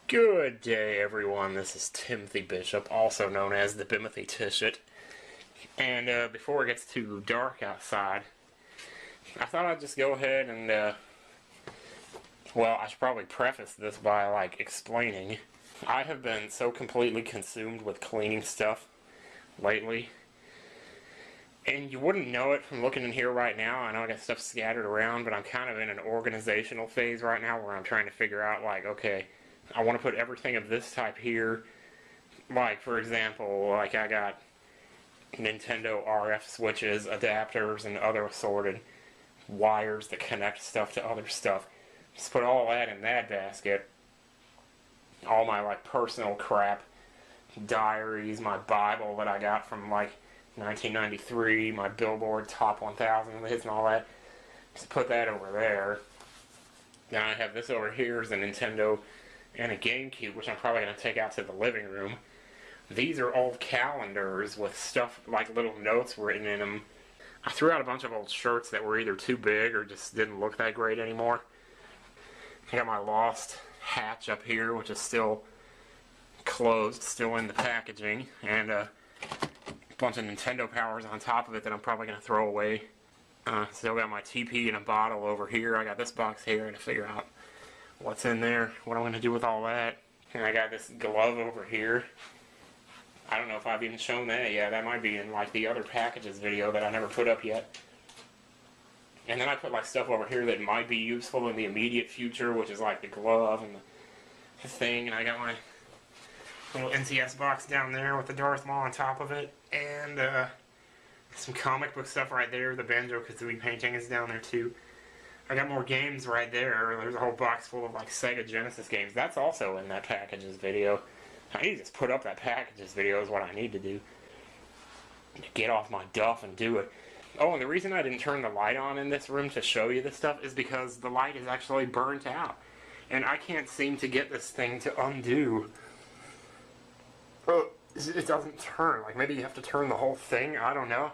Good day, everyone. This is Timothy Bishop, also known as the Bimothy Tishit. And before it gets too dark outside, I thought I'd just go ahead and, well, I should probably preface this by, explaining. I have been so completely consumed with cleaning stuff lately. And you wouldn't know it from looking in here right now. I know I got stuff scattered around, but I'm kind of in an organizational phase right now where I'm trying to figure out, okay, I want to put everything of this type here. Like, for example, I got Nintendo RF switches, adapters, and other assorted wires that connect stuff to other stuff. Just put all that in that basket. All my, personal crap. Diaries, my Bible that I got from, 1993, my Billboard Top 1000 hits and all that. Just put that over there. Then I have this over here is a Nintendo and a GameCube, which I'm probably going to take out to the living room. These are old calendars with stuff like little notes written in them. I threw out a bunch of old shirts that were either too big or just didn't look that great anymore. I got my Lost hatch up here, which is still closed, still in the packaging, and a bunch of Nintendo powers on top of it that I'm probably going to throw away. Still got my TP in a bottle over here. I got this box here to figure out what's in there, what I'm going to do with all that. And I got this glove over here. I don't know if I've even shown that yet. That might be in the other packages video that I never put up yet. And then I put stuff over here that might be useful in the immediate future, which is the glove and the thing. And I got my little NCS box down there with the Darth Maul on top of it. And some comic book stuff right there. The Banjo-Kazooie painting is down there too. I got more games right there. There's a whole box full of Sega Genesis games. That's also in that packages video. I need to just put up that packages video is what I need to do. Get off my duff and do it. Oh, and the reason I didn't turn the light on in this room to show you this stuff is because the light is actually burnt out. And I can't seem to get this thing to undo. Oh, it doesn't turn. Maybe you have to turn the whole thing. I don't know.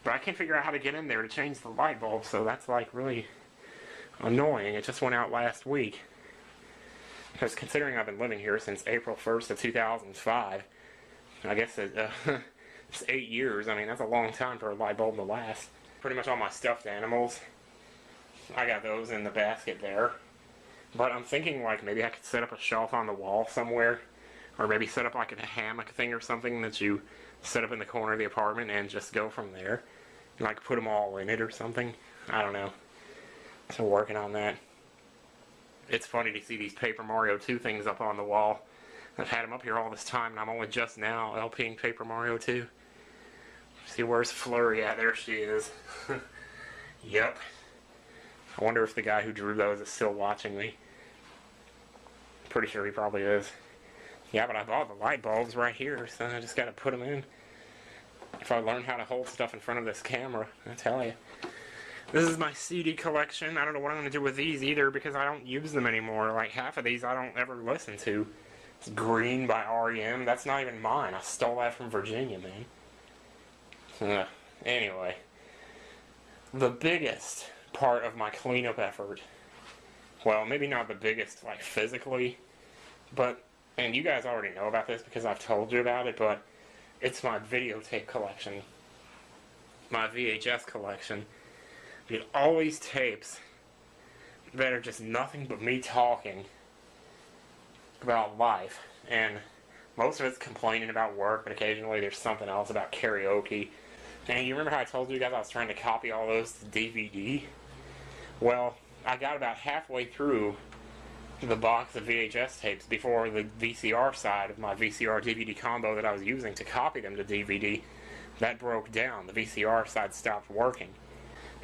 But I can't figure out how to get in there to change the light bulb, so that's really annoying. It just went out last week. Because considering I've been living here since April 1st of 2005, I guess it's 8 years. I mean, that's a long time for a light bulb to last. Pretty much all my stuffed animals, I got those in the basket there. But I'm thinking maybe I could set up a shelf on the wall somewhere, or maybe set up a hammock thing or something that you set up in the corner of the apartment and just go from there. Put them all in it or something. I don't know. So working on that. It's funny to see these Paper Mario 2 things up on the wall. I've had them up here all this time, and I'm only just now LPing Paper Mario 2. See, where's Flurry at? There she is. Yep. I wonder if the guy who drew those is still watching me. Pretty sure he probably is. Yeah, but I bought the light bulbs right here, so I just gotta put them in. If I learn how to hold stuff in front of this camera, I tell you. This is my CD collection. I don't know what I'm going to do with these either because I don't use them anymore. Half of these I don't ever listen to. It's Green by REM. That's not even mine. I stole that from Virginia, man. Anyway. The biggest part of my cleanup effort, well, maybe not the biggest, physically, but, and you guys already know about this because I've told you about it, but it's my videotape collection. My VHS collection. Get all these tapes that are just nothing but me talking about life, and most of it's complaining about work, but occasionally there's something else about karaoke. And you remember how I told you guys I was trying to copy all those to DVD? Well, I got about halfway through the box of VHS tapes before the VCR side of my VCR DVD combo that I was using to copy them to DVD, that broke down. The VCR side stopped working.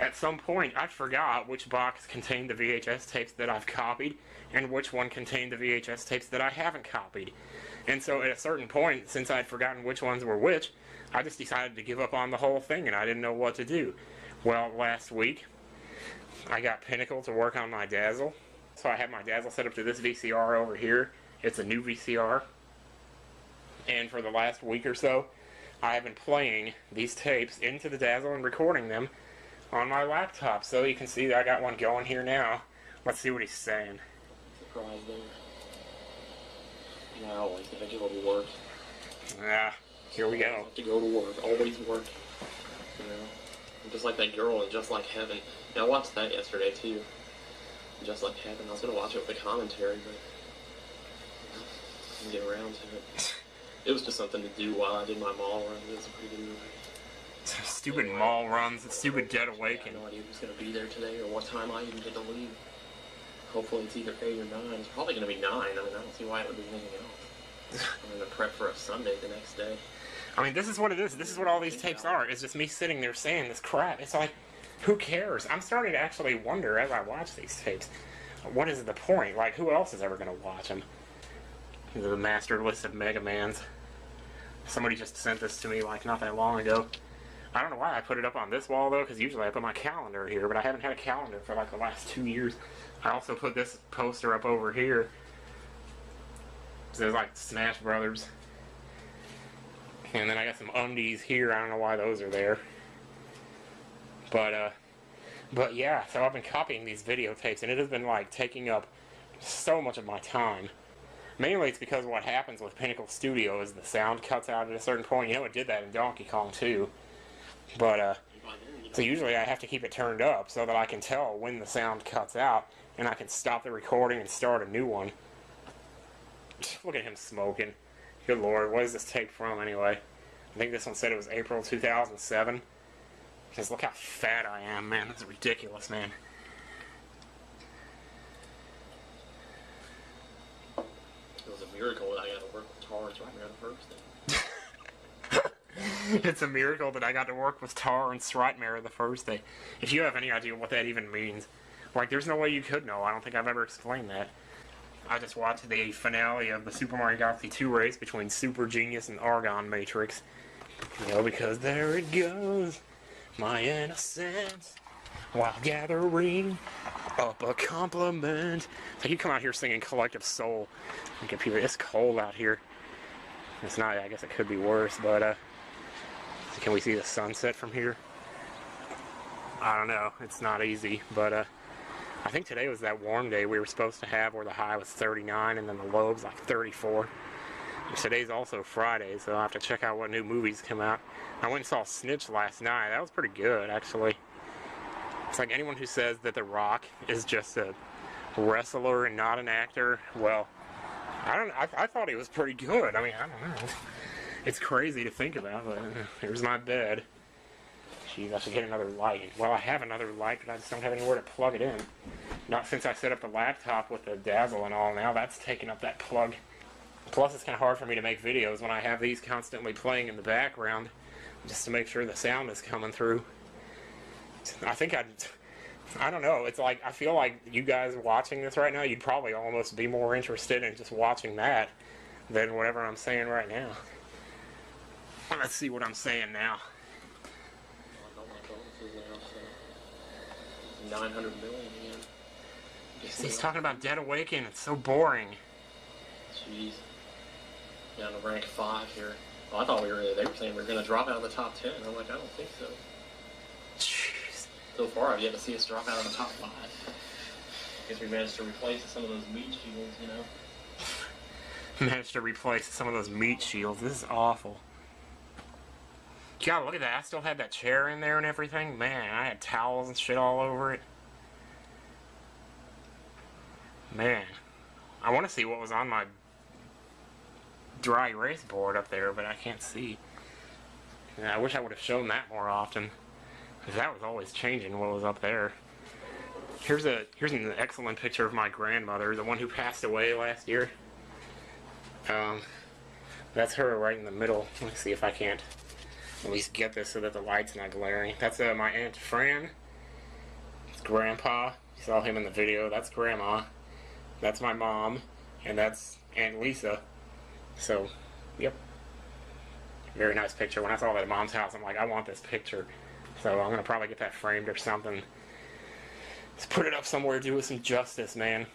At some point, I forgot which box contained the VHS tapes that I've copied and which one contained the VHS tapes that I haven't copied. And so at a certain point, since I'd forgotten which ones were which, I just decided to give up on the whole thing and I didn't know what to do. Well, last week, I got Pinnacle to work on my Dazzle. So I have my Dazzle set up to this VCR over here. It's a new VCR. And for the last week or so, I have been playing these tapes into the Dazzle and recording them on my laptop. So you can see that I got one going here now. Let's see what he's saying. Surprise there. Yeah, I always gotta go to work. Yeah, here we go. I have to go to work. Always work. You know? I'm just like that girl in Just Like Heaven. Yeah, I watched that yesterday too. Just Like Heaven. I was gonna watch it with the commentary, but I didn't get around to it. It was just something to do while I did my mall run. It was a pretty good movie. Stupid mall runs, stupid Dead Awakening. I have no idea who's gonna be there today or what time I even get to leave. Hopefully it's either 8 or 9. It's probably gonna be 9. I mean, I don't see why it would be anything else. I'm gonna prep for a Sunday the next day. I mean, this is what it is. This is what all these tapes are. It's just me sitting there saying this crap. It's like, who cares? I'm starting to actually wonder as I watch these tapes, what is the point? Like, who else is ever going to watch them? The mastered list of Mega Mans. Somebody just sent this to me, like, not that long ago. I don't know why I put it up on this wall, though, because usually I put my calendar here, but I haven't had a calendar for, like, the last 2 years. I also put this poster up over here. So there's, like, Smash Brothers. And then I got some undies here. I don't know why those are there. But yeah, so I've been copying these videotapes, and it has been, like, taking up so much of my time. Mainly it's because what happens with Pinnacle Studio is the sound cuts out at a certain point. You know, it did that in Donkey Kong, too. But, so usually I have to keep it turned up so that I can tell when the sound cuts out, and I can stop the recording and start a new one. Look at him smoking. Good lord, what is this tape from anyway? I think this one said it was April 2007. Just look how fat I am, man. That's ridiculous, man. It was a miracle that I got to work with Tar and Strightmare the first day. It's a miracle that I got to work with Tar and Strightmare the first day. If you have any idea what that even means, like, there's no way you could know. I don't think I've ever explained that. I just watched the finale of the Super Mario Galaxy 2 race between Super Genius and Argon Matrix. You know, because there it goes, my innocence, while gathering up a compliment. So you come out here singing Collective Soul and get people. It's cold out here. It's not. I guess it could be worse, but can we see the sunset from here? I don't know. It's not easy, but I think today was that warm day we were supposed to have where the high was 39 and then the low was like 34. Today's also Friday, so I'll have to check out what new movies come out. I went and saw Snitch last night. That was pretty good, actually. It's like anyone who says that The Rock is just a wrestler and not an actor, well, I thought he was pretty good. I mean, I don't know. It's crazy to think about, but here's my bed. Jeez, I should get another light. Well, I have another light, but I just don't have anywhere to plug it in. Not since I set up the laptop with the dazzle and all. Now that's taking up that plug. Plus, it's kind of hard for me to make videos when I have these constantly playing in the background, just to make sure the sound is coming through. I don't know, it's like, I feel like you guys watching this right now, you'd probably almost be more interested in just watching that than whatever I'm saying right now. Let's see what I'm saying now. 900 million again. He's talking about Dead Awakening, it's so boring. Jeez. Down to rank 5 here. Oh, I thought they were saying we were going to drop out of the top 10. I'm like, I don't think so. Jeez. So far, I've yet to see us drop out of the top 5. Guess we managed to replace some of those meat shields, you know. Managed to replace some of those meat shields. This is awful. God, look at that. I still had that chair in there and everything. Man, I had towels and shit all over it. Man. I want to see what was on my dry erase board up there, but I can't see. Yeah, I wish I would have shown that more often, because that was always changing what was up there. Here's an excellent picture of my grandmother, the one who passed away last year. That's her right in the middle. Let's see if I can't at least get this so that the light's not glaring. That's my Aunt Fran. It's Grandpa. You saw him in the video. That's Grandma. That's my mom. And that's Aunt Lisa. So, yep. Very nice picture. When I saw that at Mom's house, I'm like, I want this picture. So I'm going to probably get that framed or something. Let's put it up somewhere, do it some justice, man.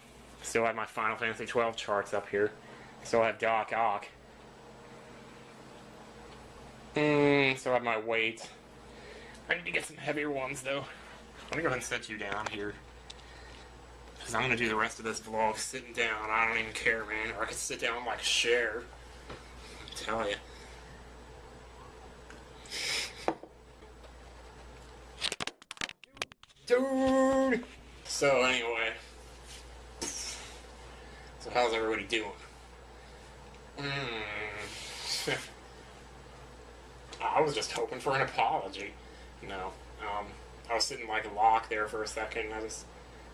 Still have my Final Fantasy 12 charts up here. Still have Doc Ock. Still have my weight. I need to get some heavier ones, though. Let me go ahead and set you down here. Because I'm going to do the rest of this vlog sitting down. I don't even care, man. Or I could sit down like Cher. I tell you. Dude! So, anyway. So, how's everybody doing? I was just hoping for an apology. No. I was sitting like Locke there for a second, and I just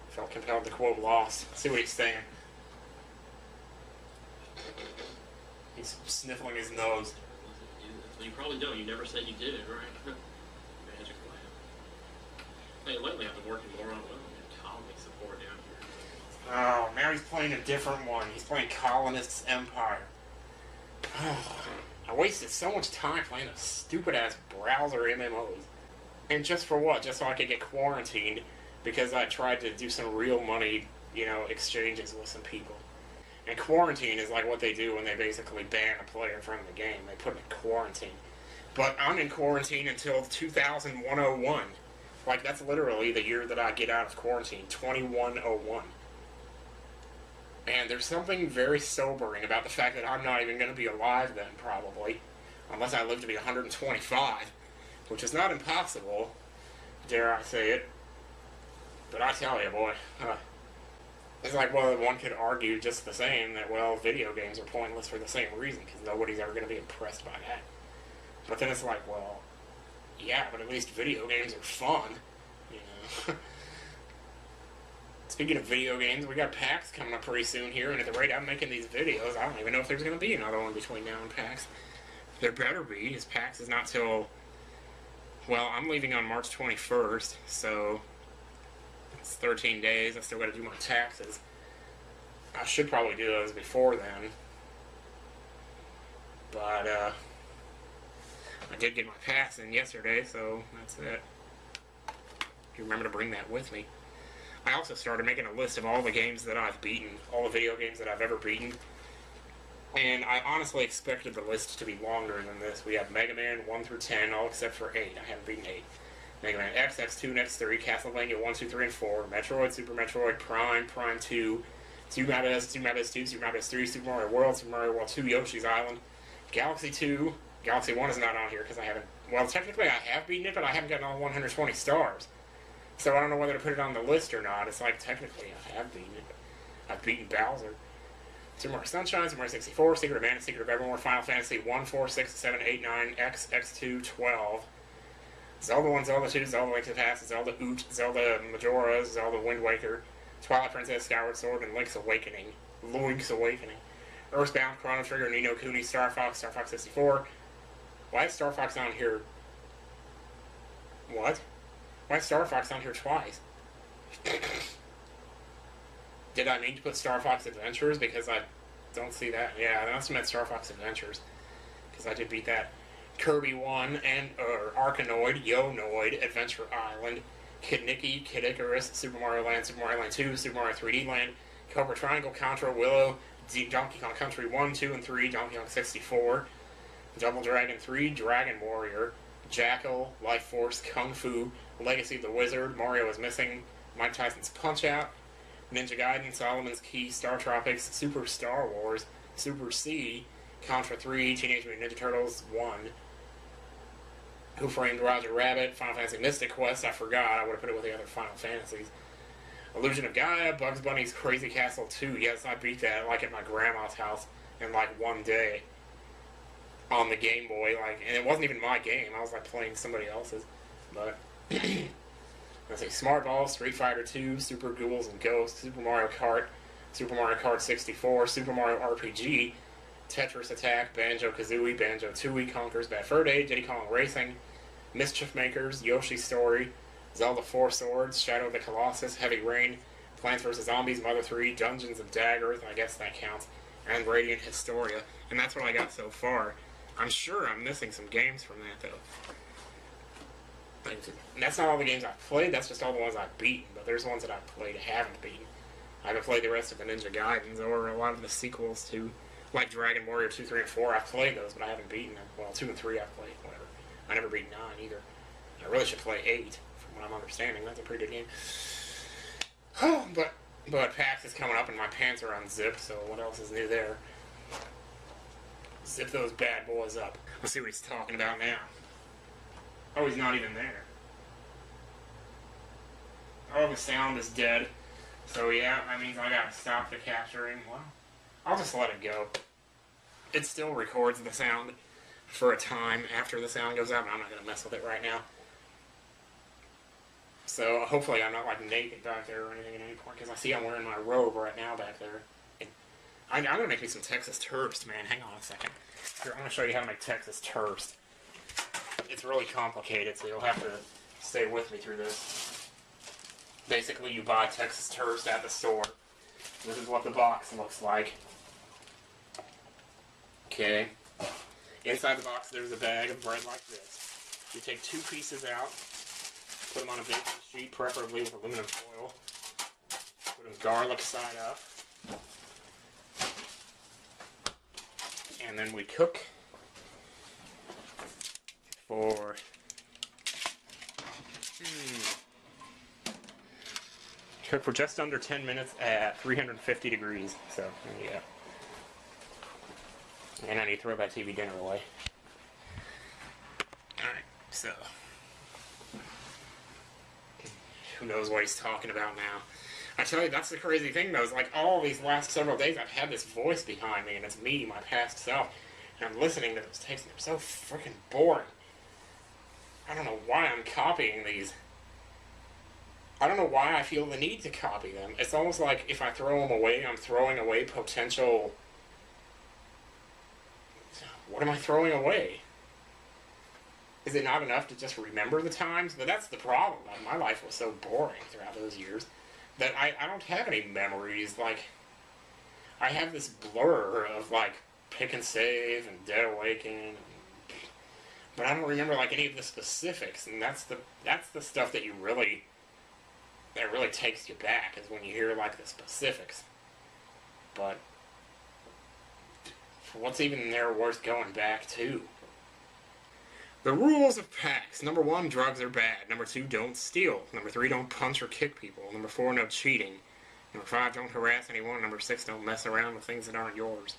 felt compelled to quote Lost. See what he's saying. He's sniffling his nose. You probably don't. You never said you did it, right? Magic lamp. Hey, lately I've been working more on colony support down here. Oh, now he's playing a different one. He's playing Colonists Empire. I wasted so much time playing those stupid-ass browser MMOs. And just for what? Just so I could get quarantined because I tried to do some real money, exchanges with some people. And quarantine is like what they do when they basically ban a player from the game. They put them in quarantine. But I'm in quarantine until 2101. Like, that's literally the year that I get out of quarantine, 2101. And there's something very sobering about the fact that I'm not even going to be alive then, probably. Unless I live to be 125. Which is not impossible, dare I say it. But I tell you, boy, it's like, well, one could argue just the same that, well, video games are pointless for the same reason, because nobody's ever going to be impressed by that. But then it's like, well, yeah, but at least video games are fun, Speaking of video games, we got PAX coming up pretty soon here, and at the rate I'm making these videos, I don't even know if there's going to be another one between now and PAX. There better be, because PAX is not till... Well, I'm leaving on March 21st, so it's 13 days. I still got to do my taxes. I should probably do those before then. But, I did get my pass in yesterday, so that's it. You remember to bring that with me. I also started making a list of all the games that I've beaten, all the video games that I've ever beaten. And I honestly expected the list to be longer than this. We have Mega Man 1 through 10, all except for 8. I haven't beaten 8. Mega Man X, X2, and X3, Castlevania 1, 2, 3, and 4, Metroid, Super Metroid, Prime, Prime 2, Super Mario Bros., Super Mario Bros. 2, Super Mario Bros. 3, Super Mario World, Super Mario World 2, Yoshi's Island, Galaxy 2, Galaxy 1 is not on here because I haven't... Well, technically I have beaten it, but I haven't gotten all 120 stars. So I don't know whether to put it on the list or not. It's like, technically I have beaten it. I've beaten Bowser. Super Mario Sunshine, Super Mario 64, Secret of Mana, Secret of Evermore, Final Fantasy 1, 4, 6, 7, 8, 9, X, X2, 12, Zelda 1, Zelda 2, Zelda Link to the Past, Zelda Oot, Zelda Majora, Zelda Wind Waker, Twilight Princess, Skyward Sword, and Link's Awakening. Earthbound, Chrono Trigger, Ni no Kuni, Star Fox 64. Why is Star Fox on here? What? Why is Star Fox on here twice? Did I mean to put Star Fox Adventures? Because I don't see that. Yeah, I must have meant Star Fox Adventures. Because I did beat that. Kirby 1 and Arkanoid, Yo-Noid, Adventure Island, Kid Nicky, Kid Icarus, Super Mario Land 2, Super Mario 3D Land, Cobra Triangle, Contra, Willow, Donkey Kong Country 1, 2, and 3, Donkey Kong 64, Double Dragon 3, Dragon Warrior, Jackal, Life Force, Kung Fu, Legacy of the Wizard, Mario is Missing, Mike Tyson's Punch-Out, Ninja Gaiden, Solomon's Key, Star Tropics, Super Star Wars, Super C, Contra 3, Teenage Mutant Ninja Turtles 1, Who Framed Roger Rabbit, Final Fantasy Mystic Quest, I forgot, I would have put it with the other Final Fantasies. Illusion of Gaia, Bugs Bunny's Crazy Castle 2, yes, I beat that, like, at my grandma's house in, like, one day. On the Game Boy, like, and it wasn't even my game, I was, like, playing somebody else's, but... Let's see, Smart Ball, Street Fighter 2, Super Ghouls and Ghosts, Super Mario Kart 64, Super Mario RPG, Tetris Attack, Banjo-Kazooie, Banjo-Tooie, Conker's Bad Fur Day, Diddy Kong Racing, Mischief Makers, Yoshi's Story, Zelda 4 Swords, Shadow of the Colossus, Heavy Rain, Plants vs. Zombies, Mother 3, Dungeons of Daggers, I guess that counts, and Radiant Historia, and that's what I got so far. I'm sure I'm missing some games from that, though. And that's not all the games I've played, that's just all the ones I've beaten, but there's ones that I've played and haven't beaten. I haven't played the rest of the Ninja Gaidens or a lot of the sequels to, like Dragon Warrior 2, 3, and 4. I've played those, but I haven't beaten them. Well, 2 and 3 I've played, whatever. I never beat 9 either. I really should play 8, from what I'm understanding. That's a pretty good game. But But PAX is coming up and my pants are unzipped, so what else is new there? Zip those bad boys up. Let's see what he's talking about now. Oh, he's not even there. Oh, the sound is dead. So yeah, that means I gotta stop the capturing. Well, I'll just let it go. It still records the sound for a time after the sound goes out, but I'm not gonna mess with it right now. So hopefully I'm not like naked back there or anything at any point, because I see I'm wearing my robe right now back there. I'm gonna make me some Texas toast, man. Hang on a second. Here, I'm gonna show you how to make Texas toast. It's really complicated, so you'll have to stay with me through this. Basically, you buy Texas toast at the store. This is what the box looks like. Okay. Inside the box, there's a bag of bread like this. You take 2 pieces out, put them on a baking sheet, preferably with aluminum foil. Put them garlic side up. And then we cook for just under 10 minutes at 350 degrees. So, yeah. And I need to throw that TV dinner away. Alright, so. Who knows what he's talking about now. I tell you, that's the crazy thing though, is like all these last several days I've had this voice behind me, and it's me, my past self, and I'm listening to those tapes, and they're so freaking boring. I don't know why I'm copying these. I don't know why I feel the need to copy them. It's almost like if I throw them away, I'm throwing away potential... What am I throwing away? Is it not enough to just remember the times? But that's the problem. My life was so boring throughout those years that I don't have any memories. Like, I have this blur of, like, Pick and Save and Dead Awakening, but I don't remember, like, any of the specifics, and that's the stuff that really takes you back, is when you hear, like, the specifics. But what's even there worth going back to? The rules of PAX. Number 1, drugs are bad. Number 2, don't steal. Number 3, don't punch or kick people. Number 4, no cheating. Number 5, don't harass anyone. Number 6, don't mess around with things that aren't yours.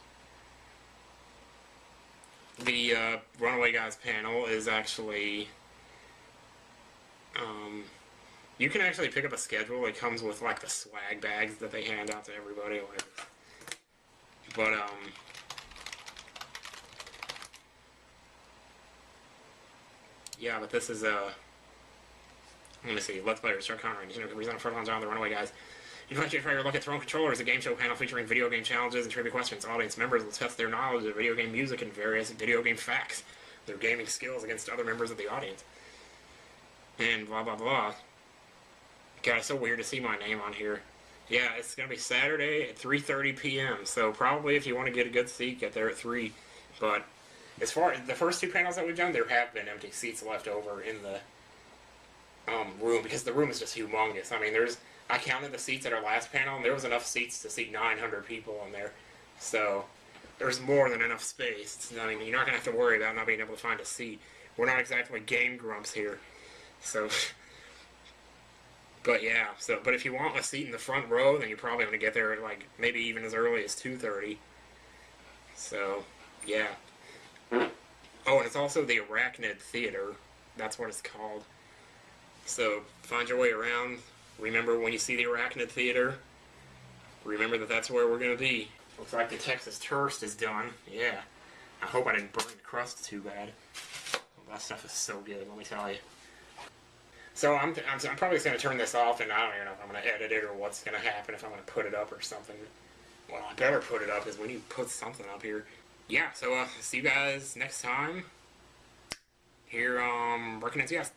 The Runaway Guys panel is actually... you can actually pick up a schedule. It comes with, like, the swag bags that they hand out to everybody. But, yeah, but this is, let me see, Let's Play Start Conquering. You know, present a front on the Runaway Guys. Invite you to try your look at Throne Controllers, a game show panel featuring video game challenges and trivia questions. Audience members will test their knowledge of video game music and various video game facts, their gaming skills against other members of the audience. And blah, blah, blah. God, it's so weird to see my name on here. Yeah, it's going to be Saturday at 3:30 p.m., so probably if you want to get a good seat, get there at 3. But as far as the first 2 panels that we've done, there have been empty seats left over in the room, because the room is just humongous. I mean, I counted the seats at our last panel, and there was enough seats to seat 900 people in there. So there's more than enough space. I mean, you're not going to have to worry about not being able to find a seat. We're not exactly game grumps here. So, but yeah, but if you want a seat in the front row, then you're probably going to get there at, like, maybe even as early as 2:30. So, yeah. Oh, and it's also the Arachnid Theater. That's what it's called. So, find your way around. Remember, when you see the Arachnid Theater, remember that that's where we're going to be. Looks like the Texas toast is done. Yeah. I hope I didn't burn the crust too bad. That stuff is so good, let me tell you. So I'm probably just going to turn this off, and I don't even know if I'm going to edit it or what's going to happen, if I'm going to put it up or something. Well, I better put it up, because we need to put something up here. Yeah, so see you guys next time. Here, Reckonings, yes.